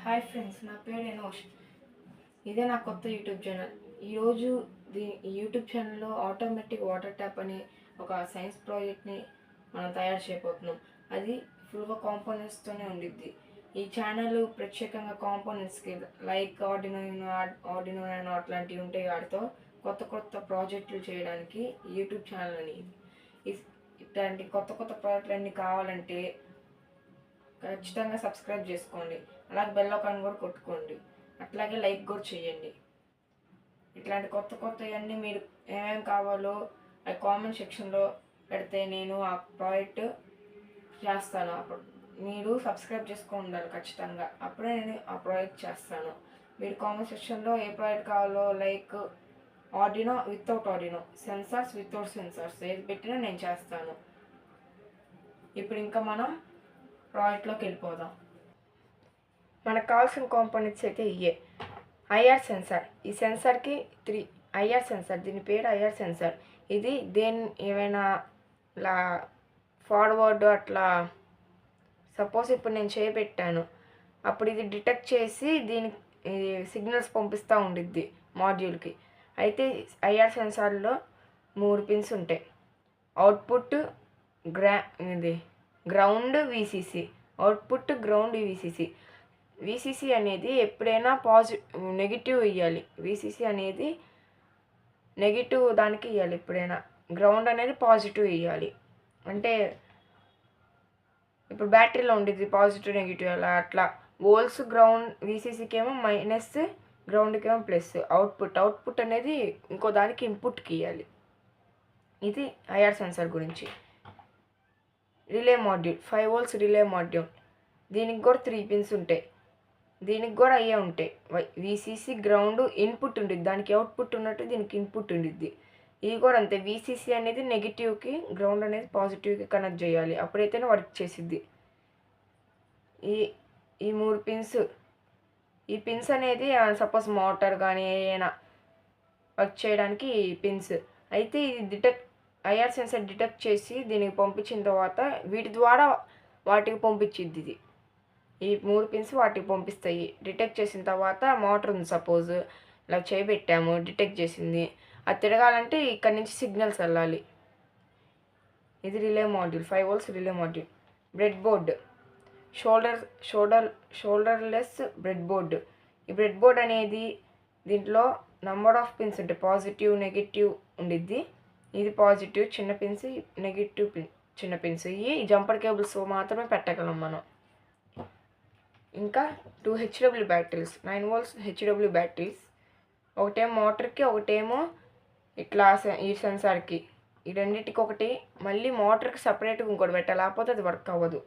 Hi friends, నా పేరు Enosh. ఇదే నా కొత్త యూట్యూబ్ ఛానల్. ఈరోజు ఈ యూట్యూబ్ ఛానల్లో ఆటోమేటిక్ వాటర్ ట్యాప్ అనే ఒక సైన్స్ ప్రాజెక్ట్ని మనం తయారు చేయబోతున్నాం. అది ఫుల్గా కాంపోనెంట్స్తోనే ఉండిద్ది. ఈ ఛానల్ ప్రత్యేకంగా కాంపోనెంట్స్కి లైక్ ఆర్డినో అట్లాంటివి ఉంటాయి. వాటితో కొత్త కొత్త ప్రాజెక్టులు చేయడానికి యూట్యూబ్ ఛానల్ అని. ఇట్లాంటి కొత్త కొత్త ప్రాజెక్టులు అన్నీ కావాలంటే ఖచ్చితంగా సబ్స్క్రైబ్ చేసుకోండి. అలాగే బెల్ ఐకాన్ కూడా కొట్టుకోండి. అట్లాగే లైక్ కూడా చేయండి. ఇట్లాంటి కొత్త కొత్తవన్నీ మీరు ఏమేమి కావాలో ఆ కామెంట్ సెక్షన్లో పెడితే నేను ఆ ప్రాజెక్ట్ చేస్తాను. అప్పుడు మీరు సబ్స్క్రైబ్ చేసుకొని ఉండాలి ఖచ్చితంగా. అప్పుడే నేను ఆ ప్రాజెక్ట్ చేస్తాను. మీరు కామెంట్ సెక్షన్లో ఏ ప్రాజెక్ట్ కావాలో like Arduino without Arduino, sensors without sensors ఏది పెట్టినా నేను చేస్తాను. ఇప్పుడు ఇంకా మనం ప్రాజెక్ట్లోకి వెళ్ళిపోదాం. మనకు కావాల్సిన కాంపోనెంట్స్ అయితే ఇవే. IR censor. ఈ సెన్సార్కి 3 ఐఆర్ సెన్సార్, దీని పేరు ఐఆర్ సెన్సార్. ఇది ఏమైనా ఇలా ఫార్వర్డ్ అట్లా సపోజ్ ఇప్పుడు నేను చేయబెట్టాను, అప్పుడు ఇది డిటెక్ట్ చేసి దీనికి సిగ్నల్స్ పంపిస్తూ ఉండిద్ది మాడ్యూల్కి. అయితే ఐఆర్ సెన్సార్లో 3 పిన్స్ ఉంటాయి. Output ground VCC, output ground VCC. VCC అనేది ఎప్పుడైనా నెగిటివ్ ఇవ్వాలి. విసిసి అనేది నెగిటివ్ దానికి ఇవ్వాలి ఎప్పుడైనా. గ్రౌండ్ అనేది పాజిటివ్ ఇవ్వాలి. అంటే ఇప్పుడు బ్యాటరీలో ఉండేది పాజిటివ్ నెగిటివ్ అట్లా వోల్స్ గ్రౌండ్ విసిసికి ఏమో మైనస్, గ్రౌండ్కి ఏమో ప్లస్. అవుట్పుట్ అనేది ఇంకో దానికి ఇన్పుట్కి ఇవ్వాలి. ఇది ఐఆర్ సెన్సార్ గురించి. Relay module, 5 volts relay module. దీనికి కూడా 3 పిన్స్ ఉంటాయి. దీనికి కూడా అయ్యే ఉంటాయి. విసిసి గ్రౌండ్ ఇన్పుట్ ఉండిద్ది, దానికి అవుట్పుట్ ఉన్నట్టు దీనికి ఇన్పుట్ ఉండిద్ది. ఇది కూడా అంతే. విసిసి అనేది నెగిటివ్కి, గ్రౌండ్ అనేది పాజిటివ్కి కనెక్ట్ చేయాలి, అప్పుడైతేనే వర్క్ చేసిద్ది. ఈ 3 పిన్స్. ఈ పిన్స్ అనేది సపోజ్ మోటార్ కానీ ఏదైనా వర్క్ చేయడానికి పిన్స్. అయితే ఇది ఐఆర్ సెన్సార్ డిటెక్ట్ చేసి దీనికి పంపించిన తర్వాత వీటి ద్వారా వాటికి పంపించిద్ది. ఇది ఈ 3 పిన్స్ వాటికి పంపిస్తాయి. డిటెక్ట్ చేసిన తర్వాత మోటార్ ఉంది సపోజ్, ఇలా చేయబెట్టాము, డిటెక్ట్ చేసింది, అది తిరగాలంటే ఇక్కడ నుంచి సిగ్నల్స్ వెళ్ళాలి. ఇది relay module, 5 volts relay module. Breadboard, solderless breadboard. ఈ బ్రెడ్ బోర్డ్ అనేది దీంట్లో నెంబర్ ఆఫ్ పిన్స్ ఉంటాయి. పాజిటివ్ నెగిటివ్ ఉండిద్ది. ఇది పాజిటివ్ చిన్న పిన్స్, నెగిటివ్ చిన్న పిన్స్. ఇవి జంపర్ కేబుల్స్ మాత్రమే పెట్టగలం మనం. ఇంకా 2 HW batteries, 9 volts HW batteries. ఒకటేమో మోటార్కి, ఒకటేమో ఇట్లా ఈ సెన్సార్కి. ఈ రెండింటికి ఒకటి, మళ్ళీ మోటార్కి సపరేట్గా ఇంకోటి పెట్టాలి, లేకపోతే అది వర్క్ అవ్వదు.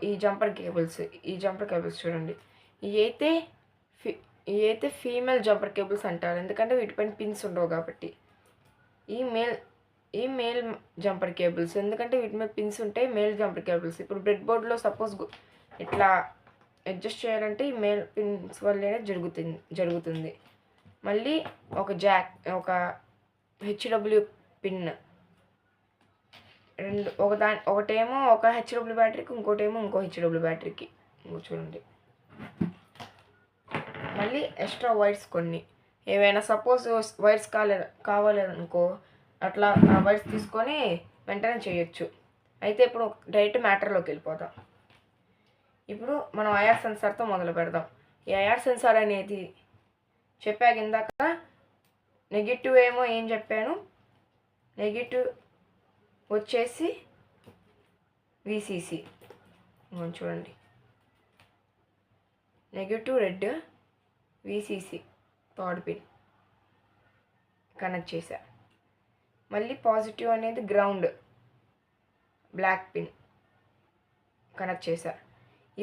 ఈ జంపర్ కేబుల్స్ చూడండి. ఇవి అయితే ఫీమేల్ జంపర్ కేబుల్స్ అంటారు, ఎందుకంటే వీటిపైన పిన్స్ ఉండవు కాబట్టి. ఈ మేల్ జంపర్ కేబుల్స్, ఎందుకంటే వీటి మీద పిన్స్ ఉంటాయి. Male jumper cables. ఇప్పుడు బ్రెడ్ బోర్డ్లో సపోజ్ ఇట్లా అడ్జస్ట్ చేయాలంటే ఈ మేల్ పిన్స్ వల్లనే జరుగుతుంది. మళ్ళీ ఒక హెచ్డబ్ల్యూ పిన్. ఒకటేమో ఒక హెచ్డబ్ల్యూ బ్యాటరీకి, ఇంకోటేమో ఇంకో హెచ్డబ్ల్యూ బ్యాటరీకి. చూడండి. మళ్ళీ ఎక్స్ట్రా వైర్స్ కొన్ని, ఏవైనా సపోజ్ వైర్స్ కావాలనుకో అట్లా ఆ వైర్స్ తీసుకొని వెంటనే చేయొచ్చు. అయితే ఇప్పుడు డైరెక్ట్ మ్యాటర్లోకి వెళ్ళిపోదాం. ఇప్పుడు మనం ఐఆర్ సెన్సార్తో మొదలు పెడదాం. ఈ ఐఆర్ సెన్సార్ అనేది చెప్పాక ఇందాక నెగిటివ్ ఏమో ఏం చెప్పాను, నెగిటివ్ వచ్చేసి విసిసి. చూడండి, negative red, VCC third pin connect చేశా. మళ్ళీ పాజిటివ్ అనేది గ్రౌండ్, బ్లాక్ పిన్ కనెక్ట్ చేశా.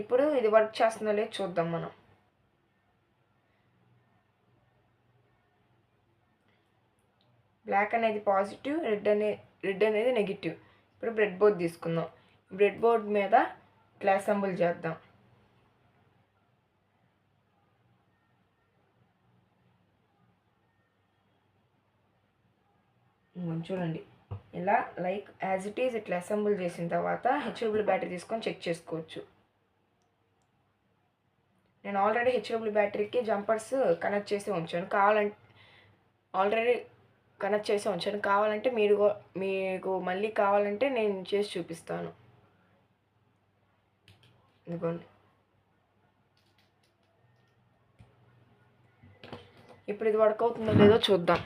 ఇప్పుడు ఇది వర్క్ చేస్తుందో లేదో చూద్దాం మనం. బ్లాక్ అనేది పాజిటివ్, రెడ్ అనేది నెగిటివ్. ఇప్పుడు బ్రెడ్ బోర్డ్ తీసుకుందాం. బ్రెడ్ బోర్డ్ మీద ఇట్లా అసెంబుల్ చేద్దాం. చూడండి, ఇలా లైక్ యాజ్ ఇట్ ఈజ్ ఇట్లా అసెంబుల్ చేసిన తర్వాత హెచ్డబ్ల్యూ బ్యాటరీ తీసుకొని చెక్ చేసుకోవచ్చు. నేను ఆల్రెడీ హెచ్డబ్ల్యూ బ్యాటరీకి జంపర్స్ కనెక్ట్ చేసి ఉంచాను. కావాలంటే మీకు మళ్ళీ కావాలంటే నేను చేసి చూపిస్తాను. ఇదిగోండి. ఇప్పుడు ఇది వర్క్ అవుతుందో లేదో చూద్దాం.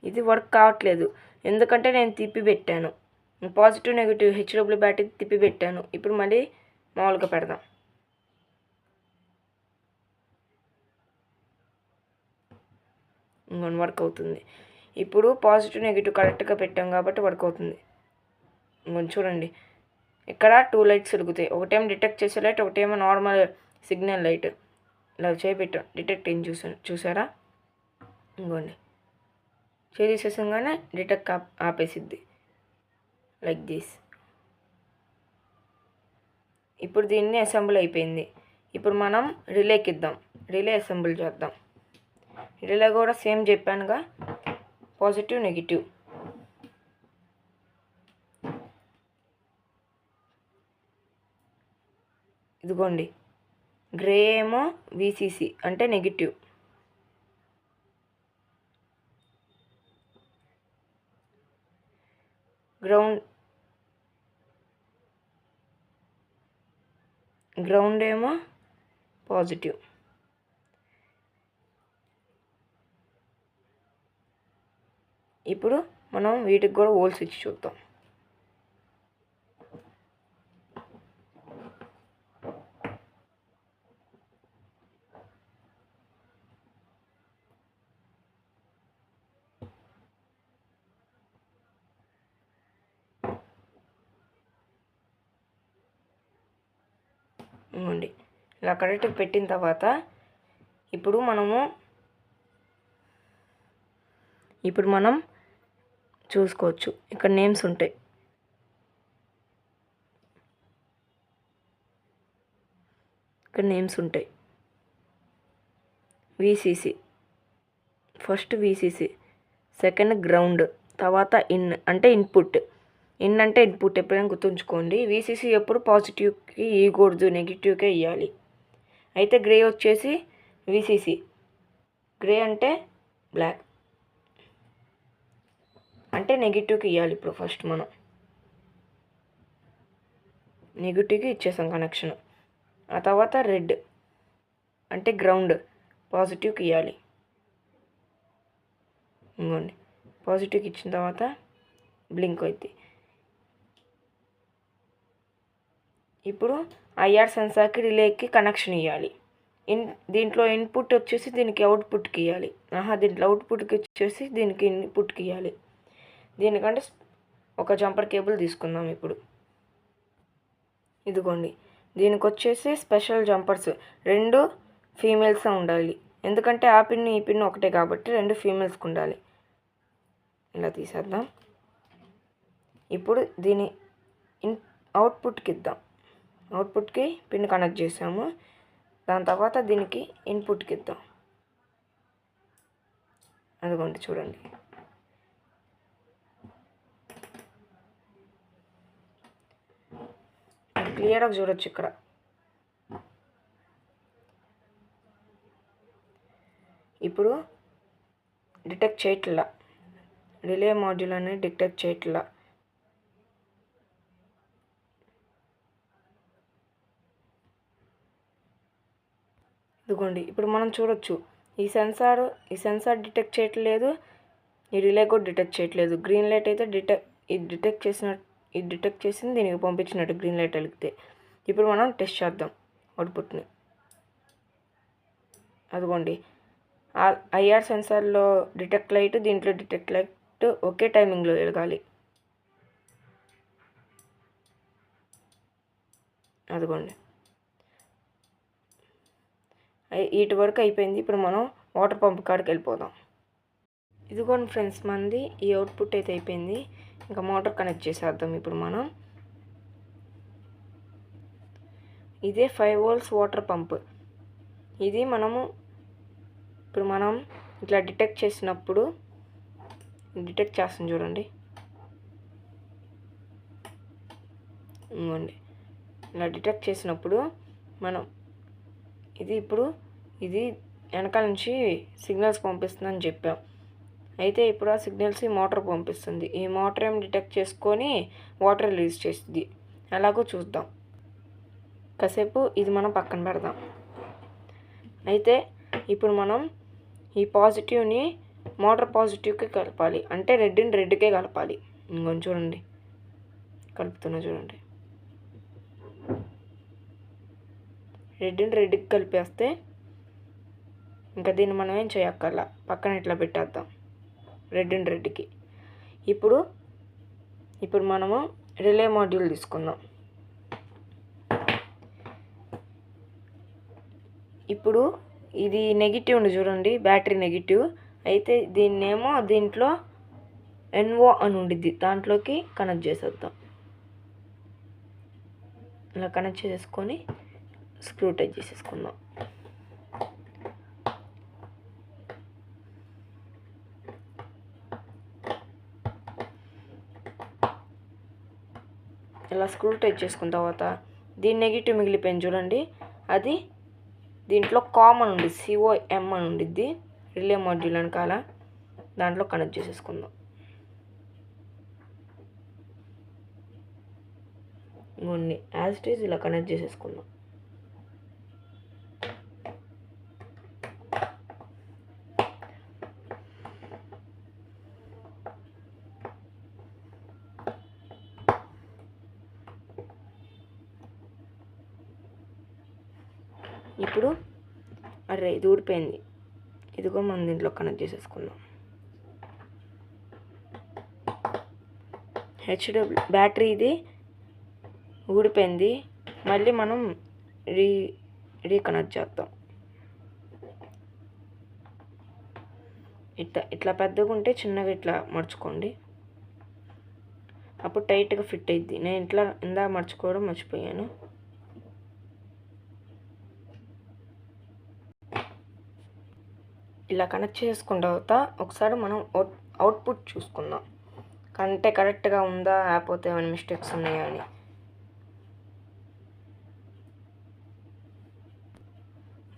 ఇది వర్క్ కావట్లేదు, ఎందుకంటే నేను తిప్పి పెట్టాను. పాజిటివ్ నెగిటివ్ హెచ్డబ్ల్యూ బ్యాటరీ తిప్పి పెట్టాను. ఇప్పుడు మళ్ళీ మామూలుగా పెడదాం. ఇంకొన్ని వర్క్ అవుతుంది. ఇప్పుడు పాజిటివ్ నెగిటివ్ కరెక్ట్గా పెట్టాం కాబట్టి వర్క్ అవుతుంది. ఇంకొంచెం చూడండి, ఇక్కడ 2 లైట్స్ వెలుగుతాయి. ఒకటేమో డిటెక్ట్ చేసే లైట్, ఒకటేమో నార్మల్ సిగ్నల్ లైట్. ఇలా చేపెట్టాం, డిటెక్ట్ ఏం చూసారా? ఇంకోండి, చేసేసంగానే డిటెక్ట్ ఆపేసిద్ది లైక్ దిస్. ఇప్పుడు దీన్ని అసెంబుల్ అయిపోయింది. ఇప్పుడు మనం రిలేకి ఇద్దాం, రిలే అసెంబుల్ చేద్దాం. రిలే కూడా సేమ్ చెప్పానుగా, పాజిటివ్ నెగిటివ్. ఇదిగోండి, గ్రే ఏమో విసిసి అంటే నెగిటివ్, గ్రౌండ్ ఏమో పాజిటివ్. ఇప్పుడు మనం వీటికి కూడా హోల్స్ ఇచ్చి చూద్దాం. ఇవ్వండి, ఇలా కరెక్ట్గా పెట్టిన తర్వాత ఇప్పుడు మనం చూసుకోవచ్చు. ఇక్కడ నేమ్స్ ఉంటాయి. VCC, first VCC, second ground, తర్వాత ఇన్ అంటే ఇన్పుట్. అంటే ఇన్పుట్ ఎప్పుడైనా గుర్తుంచుకోండి. విసిసి ఎప్పుడు పాజిటివ్కి ఇవ్వకూడదు, నెగిటివ్కే ఇవ్వాలి. అయితే గ్రే వచ్చేసి విసిసి, గ్రే అంటే బ్లాక్ అంటే నెగిటివ్కి ఇవ్వాలి. ఇప్పుడు ఫస్ట్ మనం నెగిటివ్కి ఇచ్చేసాం కనెక్షన్. ఆ తర్వాత రెడ్ అంటే గ్రౌండ్, పాజిటివ్కి ఇవ్వాలి. ఇంకోండి, పాజిటివ్కి ఇచ్చిన తర్వాత బ్లింక్ అవుతుంది. ఇప్పుడు ఐఆర్ సెన్సార్కి రిలేకి కనెక్షన్ ఇవ్వాలి. దీంట్లో ఇన్పుట్ వచ్చేసి దీనికి అవుట్పుట్కి ఇవ్వాలి. దీంట్లో అవుట్పుట్కి వచ్చేసి దీనికి ఇన్పుట్కి ఇవ్వాలి. దీనికంటే ఒక జంపర్ కేబుల్ తీసుకుందాం. ఇప్పుడు ఇదిగోండి, దీనికి వచ్చేసి స్పెషల్ జంపర్స్ 2 ఫీమేల్స్ ఉండాలి. ఎందుకంటే ఆ పిన్ ఈ పిన్ ఒకటే కాబట్టి 2 ఫీమేల్స్కి ఉండాలి. ఇలా తీసేద్దాం. ఇప్పుడు దీని అవుట్పుట్కి ఇద్దాం. అవుట్పుట్కి పిన్ కనెక్ట్ చేసాము. దాని తర్వాత దీనికి ఇన్పుట్కి ఇద్దాం. అదిగోండి, చూడండి, క్లియర్గా చూడొచ్చు. ఇక్కడ ఇప్పుడు డిటెక్ట్ చేయట్లా, రిలే మాడ్యూల్ అనేది డిటెక్ట్ చేయట్లా. ఇదిగోండి, ఇప్పుడు మనం చూడొచ్చు, ఈ సెన్సార్ డిటెక్ట్ చేయట్లేదు, ఈ రిలే కూడా డిటెక్ట్ చేయట్లేదు. గ్రీన్ లైట్ అయితే డిటెక్ట్ చేసింది దీనికి పంపించినట్టు గ్రీన్ లైట్ వెలిగితే. ఇప్పుడు మనం టెస్ట్ చేద్దాం అవుట్పుట్ని. అదిగోండి, ఐఆర్ సెన్సార్లో డిటెక్ట్ లైట్, దీంట్లో డిటెక్ట్ లైట్ ఒకే టైమింగ్లో వెలగాలి. అదిగోండి, వీటి వరకు అయిపోయింది. ఇప్పుడు మనం వాటర్ పంప్ కాడికి వెళ్ళిపోదాం. ఇదిగోండి ఫ్రెండ్స్, మనది ఈ అవుట్పుట్ అయితే అయిపోయింది. ఇంకా మోటార్ కనెక్ట్ చేసేద్దాం. ఇప్పుడు మనం ఇదే 5 volts వాటర్ పంప్. ఇది ఇప్పుడు మనం ఇట్లా డిటెక్ట్ చేసినప్పుడు డిటెక్ట్ చేస్తుంది చూడండి. ఇవ్వండి, ఇలా డిటెక్ట్ చేసినప్పుడు మనం ఇది వెనకాల నుంచి సిగ్నల్స్ పంపిస్తుందని చెప్పాం. అయితే ఇప్పుడు ఆ సిగ్నల్స్ మోటార్ పంపిస్తుంది. ఈ మోటార్ ఏం డిటెక్ట్ చేసుకొని వాటర్ రిలీజ్ చేస్తుంది. ఎలాగో చూద్దాం. కాసేపు ఇది మనం పక్కన పెడదాం. అయితే ఇప్పుడు మనం ఈ పాజిటివ్ని మోటార్ పాజిటివ్కి కలపాలి. అంటే రెడ్ని రెడ్కే కలపాలి. ఇంకొంచెం చూడండి, కలుపుతున్నా చూడండి. రెడ్ని రెడ్కి కలిపేస్తే ఇంకా దీన్ని మనం ఏం చేయక్కర్లా, పక్కన ఇట్లా పెట్టేద్దాం రెడ్ని రెడ్కి. ఇప్పుడు మనము రిలే మాడ్యూల్ తీసుకుందాం. ఇప్పుడు ఇది నెగిటివ్ ఉంది చూడండి, బ్యాటరీ నెగిటివ్. అయితే దీన్నేమో దీంట్లో NO అని ఉండిద్ది, దాంట్లోకి కనెక్ట్ చేసేద్దాం. ఇలా కనెక్ట్ చేసుకొని స్క్రూ టైట్ చేసేసుకుందాం. ఇలా స్క్రూ టైట్ చేసుకున్న తర్వాత దీని నెగిటివ్ మిగిలిపోయింది చూడండి, అది దీంట్లో కామన్ ఉంది, COM అని ఉండిద్ది రిలే మాడ్యూల్ వెనకాల, దాంట్లో కనెక్ట్ చేసేసుకుందాం. ఇవన్నీ యాజ్ ఇట్ ఈజ్ ఇలా కనెక్ట్ చేసేసుకుందాం. ఇప్పుడు అరే ఇది ఊడిపోయింది, ఇదిగో మనం దీంట్లో కనెక్ట్ చేసేసుకుందాం. బ్యాటరీ ఇది ఊడిపోయింది, మళ్ళీ మనం రీకనెక్ట్ చేద్దాం. ఇట్లా పెద్దగా ఉంటే చిన్నగా ఇట్లా మర్చుకోండి, అప్పుడు టైట్గా ఫిట్ అయ్యిద్ది. నేను ఇట్లా ఇందా మర్చుకోవడం మర్చిపోయాను. ఇలా కనెక్ట్ చేసుకున్న తర్వాత ఒకసారి మనం అవుట్పుట్ చూసుకుందాం, అంటే కరెక్ట్గా ఉందా లేకపోతే ఏమైనా మిస్టేక్స్ ఉన్నాయా అని.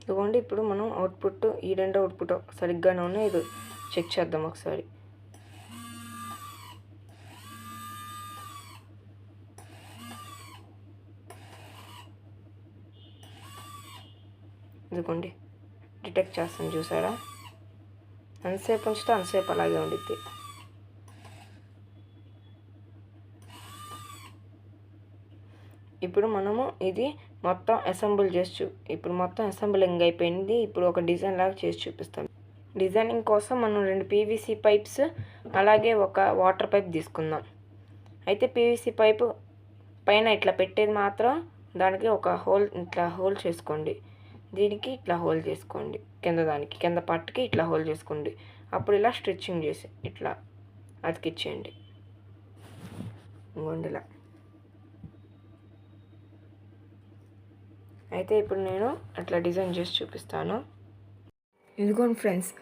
ఇదిగోండి, ఇప్పుడు మనం అవుట్పుట్, ఈ రెండు అవుట్పుట్ సరిగ్గానే ఉన్నాయి. ఇది చెక్ చేద్దాం ఒకసారి. ఇదిగోండి, డిటెక్ట్ చేస్తాను చూసారా. అంతసేపు ఉంచితే అంతసేపు అలాగే ఉండిద్ది. ఇప్పుడు మనము ఇది మొత్తం అసెంబుల్ చేసి ఇప్పుడు మొత్తం అసెంబ్లింగ్ అయిపోయింది. ఇప్పుడు ఒక డిజైన్ లాగా చేసి చూపిస్తాం. డిజైనింగ్ కోసం మనం 2 PVC పైప్స్ అలాగే ఒక వాటర్ పైప్ తీసుకుందాం. అయితే PVC పైపు పైన ఇట్లా పెట్టేది మాత్రం దానికి ఒక ఇట్లా హోల్ చేసుకోండి. దీనికి ఇట్లా హోల్ చేసుకోండి, కింద పార్ట్కి ఇట్లా హోల్ చేసుకోండి. అప్పుడు ఇలా స్టిచ్చింగ్ చేసి ఇట్లా అతికిచ్చేయండి. ఇంకొండిలా. అయితే ఇప్పుడు నేను అట్లా డిజైన్ చేసి చూపిస్తాను. ఇదిగోండి ఫ్రెండ్స్,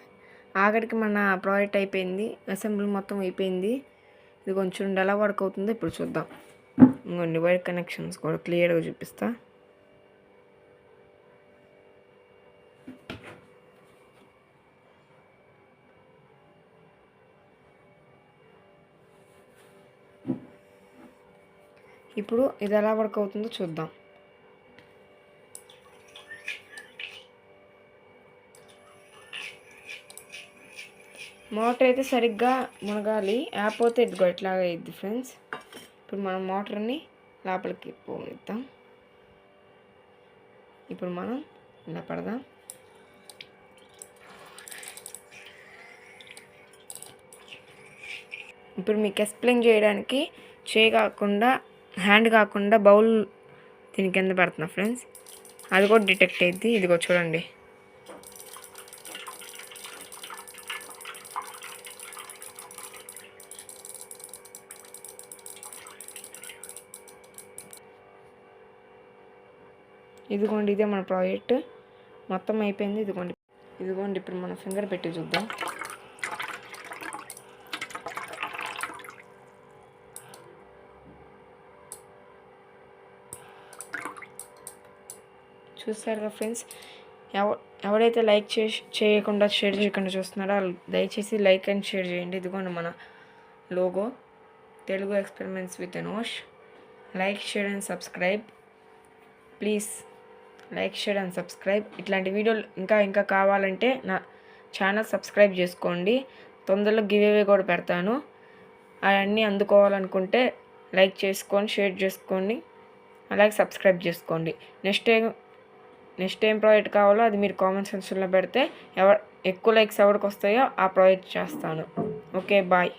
ఆఖరికి మన ప్రాజెక్ట్ అయిపోయింది, అసెంబ్లీ మొత్తం అయిపోయింది. ఇది కొంచెం ఎలా వర్క్ అవుతుందో ఇప్పుడు చూద్దాం. ఇంకొన్ని వైర్ కనెక్షన్స్ కూడా క్లియర్గా చూపిస్తా. ఇప్పుడు ఇది ఎలా వర్క్ అవుతుందో చూద్దాం. మోటార్ అయితే సరిగ్గా మునగాలి, లేకపోతే ఇదిగో ఇట్లాగా అయ్యిద్ది ఫ్రెండ్స్. ఇప్పుడు మనం మోటార్ని లోపలికి పోనిద్దాం. ఇప్పుడు మనం ఇలా పడదాం. ఇప్పుడు మీకు ఎక్స్ప్లెయిన్ చేయడానికి హ్యాండ్ కాకుండా బౌల్ దీని కింద పెడుతున్నా ఫ్రెండ్స్. అది కూడా డిటెక్ట్ అయ్యిద్ది. ఇదిగో చూడండి. ఇదిగోండి, ఇదే మన ప్రాజెక్ట్ మొత్తం అయిపోయింది. ఇదిగోండి ఇప్పుడు మనం ఫింగర్ పెట్టి చూద్దాం. చూస్తారు కదా ఫ్రెండ్స్, ఎవరైతే లైక్ చేయకుండా షేర్ చేయకుండా చూస్తున్నారో వాళ్ళు దయచేసి లైక్ అండ్ షేర్ చేయండి. ఇదిగోండి మన logo, Telugu experiments with Anosh. Like, share and subscribe please. Like, share and subscribe. ఇట్లాంటి వీడియోలు ఇంకా కావాలంటే నా ఛానల్ సబ్స్క్రైబ్ చేసుకోండి. తొందరలో గివ్ అవే కూడా పెడతాను. అవన్నీ అందుకోవాలనుకుంటే లైక్ చేసుకోండి, షేర్ చేసుకోండి, అలాగే సబ్స్క్రైబ్ చేసుకోండి. నెక్స్ట్ ఏం ప్రాజెక్ట్ కావాలో అది మీరు కామెంట్ సెక్షన్లో పెడితే ఎక్కువ లైక్స్ ఎవరికి వస్తాయో ఆ ప్రాజెక్ట్ చేస్తాను. Okay, bye.